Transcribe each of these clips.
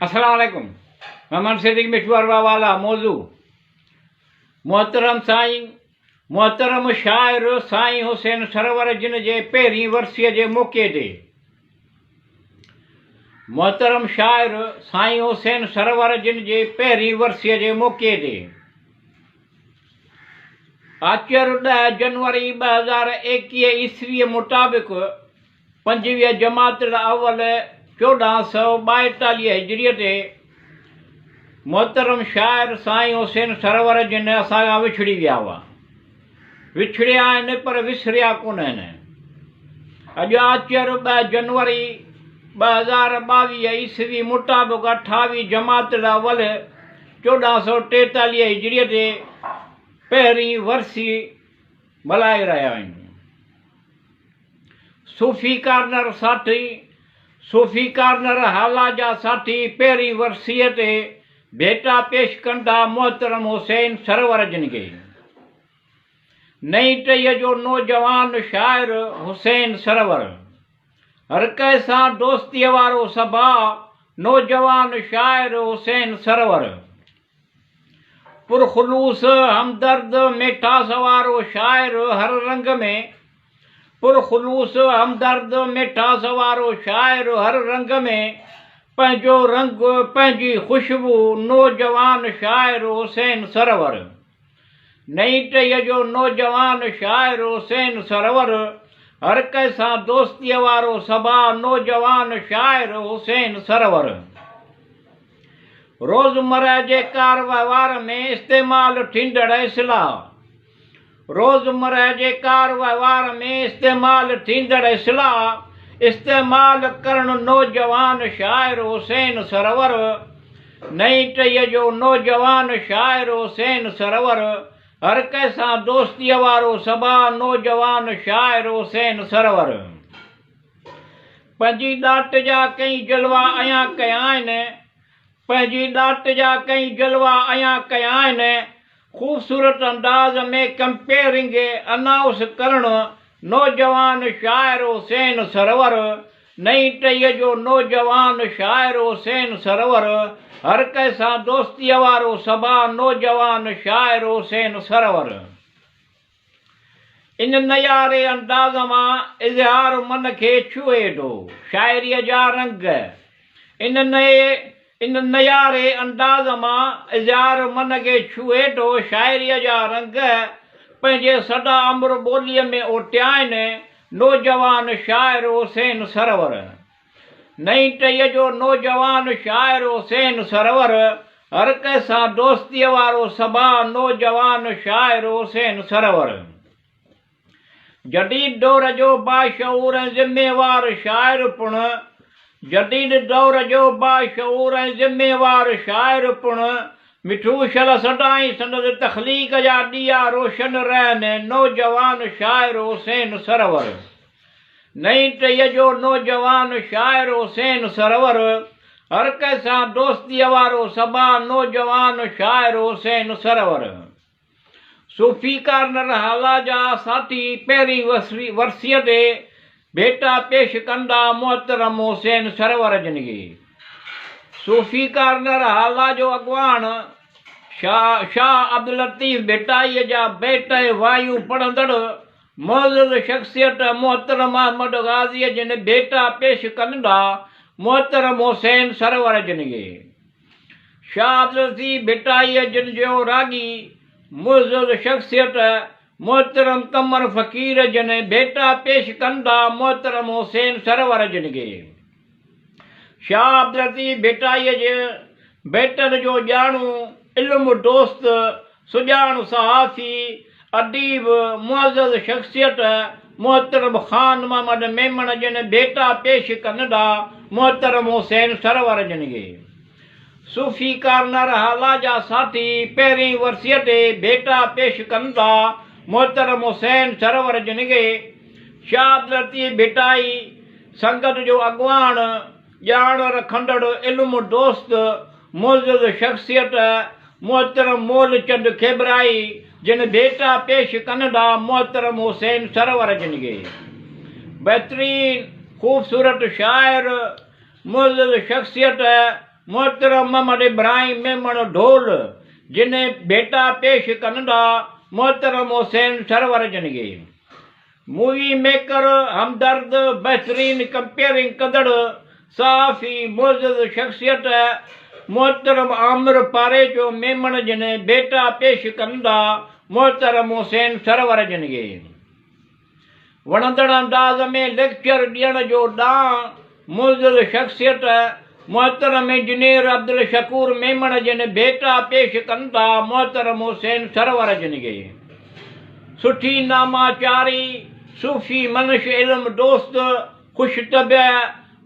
अस्सलाम वालेकुम। मोहम्मद सिद्दीक मिठवार वाला मौजू मोहतरम साईं मोहतरम शाइर साईं हुसैन सरवर जिन जे पहिरीं वर्सीअ जे मौक़े ते मोहतरम शाइर साईं हुसैन सरवर जिन जे पहिरीं वर्सीअ जे मौक़े ते आचर 10 जनवरी 2021 ईस्वी मुताबिक़ 25 जमात अव्वल 1442 हिजरीअ ते मोहतरम शाइर साईं हुसैन सरवर जिन असां विछड़ी विया हुआ। विछड़िया आहिनि पर विसरिया कोन आहिनि। अॼु आचर 2 जनवरी 2022 ईस्वी मुताबिक़ 28 जमात अव्वल 1443 हिजरीअ ते पहिरीं वर्सी मल्हाए रहिया आहिनि। सूफ़ी कार्नर साथी सूफ़ी कार्नर हाला जा साथी पहिरीं वर्सीअ ते भेटा पेश कंदा मोहतरम हुसैन सरवर जिन खे। नई टईअ जो नौजवान शाइर हुसैन सरवर हर कंहिं सां दोस्तीअ वारो सभा नौजवान शाइर हुसैन सरवर पुरखुलूस हमदर्द मिठास वारो शाइर हर रंग में पुरखुलूस हमदर्द मिठास वारो शाइर हर रंग में पंहिंजो रंग पंहिंजी खुशबू नौजवान शाइर हुसैन सरवर। नई टईअ जो नौजवान शाइर हुसैन सरवर हर कंहिं सां दोस्तीअ वारो सभा नौजवान शाइर हुसैन सरवर। रोज़मर्रा जे कार वहिंवार में इस्तेमालु थींदड़ इस्लाह रोज़मर्रा जे कार वहिंवार में इस्तेमालु थींदड़ इस्लाह इस्तेमालु करणु नौजवान शाइर हुसैन सरवर। नई टईअ जो नौजवान शाइर हुसैन सरवर हर कंहिं सां दोस्तीअ वारो सभा नौजवान शाइर हुसैन सरवर। पंहिंजी ॾाट जा कई जलवा अयां कया आहिनि पंहिंजी ॾाट जा कई जलवा अयां कया आहिनि। ख़ूबसूरत अंदाज़ में कंपेयरिंग अनाउंस करणु नौजवान शाइर हुसैन सरवर। नई टईअ जो नौजवान शाइर हुसैन सरवर हर कंहिं सां दोस्तीअ वारो सभा नौजवान शाइर हुसैन सरवर। इन नयारे अंदाज़ मां इज़हार मन खे छुए थो शाइरीअ जा रंग। इन नयारे अंदाज़ मां इज़हार मन खे छुए थो शाइरीअ जा रंग। पंहिंजे सदा अमर ॿोलीअ में ओटिया आहिनि नौजवान शाइर हुसैन सरवर। नई टईअ जो नौजवान शाइर हुसैन सरवर हर कंहिं सां दोस्तीअ वारो सभा नौजवान शाइर हुसैन सरवर। जदीद दौर जो बाशऊर ऐं ज़िम्मेवार शाइर पुण जदीद दौर जो बाशऊर ऐं ज़िम्मेवार शाइर पुण मिठू शल सदाईं संदसि तख़लीक़ जा ॾिया रोशन रहनि नौजवान शाइर हुसैन सरवर। नई टईअ जो नौजवान शाइर हुसैन सरवर हर कंहिं सां दोस्तीअ वारो सभा नौजवान शाइर हुसैन सरवर। सूफ़ी कार्नर हाला जा साथी पहिरीं वर्सीअ ते भेटा पेश कंदा मोहतरम हुसैन सरवर जिन खे। सूफ़ी कार्नर हाला जो अॻवान शाह अब्दुल लतीफ़ भेटाईअ जा बेट वायू पढ़ंदड़ मौजूद शख़्सियत मोहतरम अहमद गाज़ीअ जिन भेटा पेश कंदा मोहतरम हुसैन सरवर जिन खे। शाह अब्दुल लतीफ़ भेटाईअ जिन जो रागी मौजूद शख़्सियत मोहतरम कमर फ़क़ीर जिन भेटा पेश कंदा मोहतरम हुसैन सरवर जिन खे। शाह अब्दुल लतीफ़ भेटाईअ जे बेटनि जो ॼाणू इल्मु दोस्त सुञाणु सहाफ़ी अदीब मुअज़्ज़ज़ शख़्सियत मोहतरम ख़ान मोहम्मद मेमन जिन भेटा पेश कंदा मोहतरम हुसैन सरवर जिन खे। सूफ़ी कार्नर हाला जा साथी पहिरीं वर्सीअ ते भेटा पेश कंदा मोहतरम हुसैन सरवर जिन खे। शाह अब्दुल लतीफ़ भेटाई संगत जो अॻवान ॼाण रखंदड़ इल्मु दोस्त मौजूद शख़्सियत मोहतरम मोलचंद खेबराई जिन भेटा पेश कंदा मोहतरम हुसैन सरवर जिन खे। बहितरीन ख़ूबसूरत शाइर मुअज़्ज़ज़ शख़्सियत मोहतरम मोहम्मद इब्राहिम मेमण ढोल जिन्हें बेटा पेश कनडा मोहतरम हुसैन सरवर जनगे मूवी मेकर हमदर्द बहतरीन कंपेयरिंग कदड़ साफ़ी मोज़द शख्सियत मोहतरम आमिर पारे जो मेमण जिन्हें बेटा पेश कंदा मोहतरम हुसैन सरवर जनगे वणंदड़ अंदाज़ में लेक्चर ॾियण जो ॾांहुं मोज़द शख्सियत मोहतरम इंजीनियर अब्दुल शकूर मेमण जिन्हें बेटा पेश कंदा मोहतरम हुसैन सरवर जनगे सुठी नामाचारी सूफ़ी मनश इल्म दोस्त खुश तबिया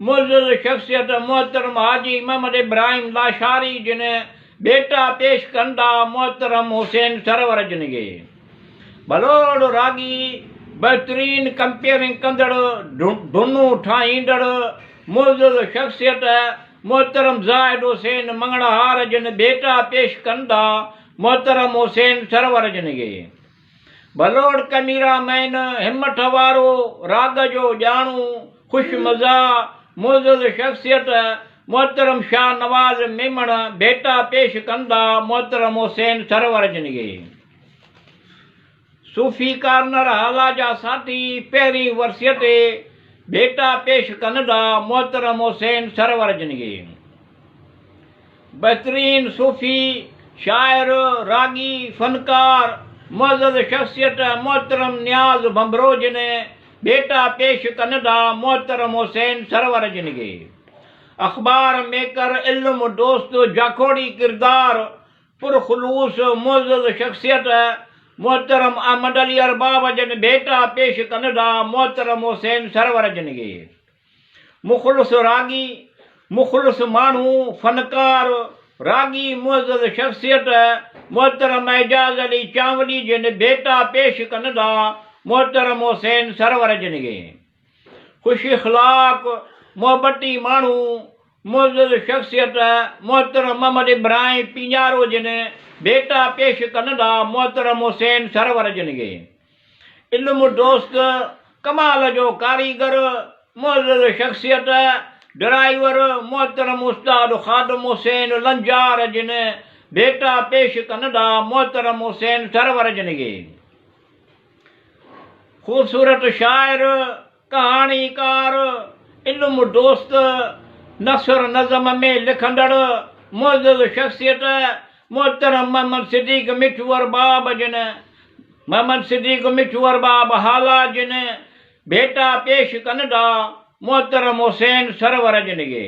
मुअज़्ज़ज़ शख्सियत मोहतरम हाजी मोहम्मद इब्राहिम लाशारी जिन्हें बेटा पेश कंदा मोहतरम हुसैन सरवर जनगे भलोड़ रागी बहतरीन कंपेयरिंग कंदड़ धुनूं ठाहींदड़ मुअज़्ज़ज़ शख्सियत मोहतरम ज़ाहिद हुसैन मंगड़हार जिन्हें बेटा पेश कंदा मोहतरम हुसैन सरवर जनगे भलोड़ कमीरा मैन हिम्मत वारो राग जो ॼाणू खुश मज़ा मुअज़्ज़ज़ शख्सियत मोहतरम शाह नवाज़ मेमण बेटा पेश कंदा मोहतरम हुसैन सरवर जनगे सूफ़ी कार्नर हाला जा साथी पहिरीं वर्सीअ ते बेटा पेश कंदा मोहतरम हुसैन सरवर जनगे बहतरीन सूफ़ी शाइर रागी फनकार मुअज़्ज़ज़ शख्सियत मोहतरम नियाज़ बंबरो जिन्हें बेटा पेश कंदा मोहतरम हुसैन सरवर जनगे अख़बार मेकर इल्म दोस्त जाखोड़ी किरदार पुरखलूस मुअज़्ज़ज़ शख्सियत मोहतरम अहमद अली अरबाब जिन बेटा पेश कंदा मोहतरम हुसैन सरवर जनगे मुख़लिस रागी मुख़लिस माण्हू फनकार रागी मुअज़्ज़ज़ शख्सियत मोहतरम एजाज़ अली चावली जिन बेटा पेश कंदा मोहतरम हुसैन सरवर जनगे खुश इख़लाक़ मोहब्बती माण्हू मुअज़्ज़ज़ शख्सियत मोहतरम मोहम्मद इब्राहिम पिंजारो जिन्हें बेटा पेश कंदा मोहतरम हुसैन सरवर जनगे इल्म दोस्त कमाल जो कारीगर मुअज़्ज़ज़ शख्सियत ड्राइवर मोहतरम उस्ताद ख़ादिम हुसैन लंजार जिन्हें बेटा पेश कंदा मोहतरम हुसैन सरवर जनगे खूबसूरत शाइर कहाणीकार इल्म दोस्त नसर नज़म में लिखंदड़ मुअज़्ज़ज़ शख्सियत मोहतरम मोहम्मद सिद्दीक़ मिठू अरबाब जिन्हें मोहम्मद सिद्दीक़ मिठू अरबाब हाला जिन्हें बेटा पेश कंदा मोहतरम हुसैन सरवर जनगे।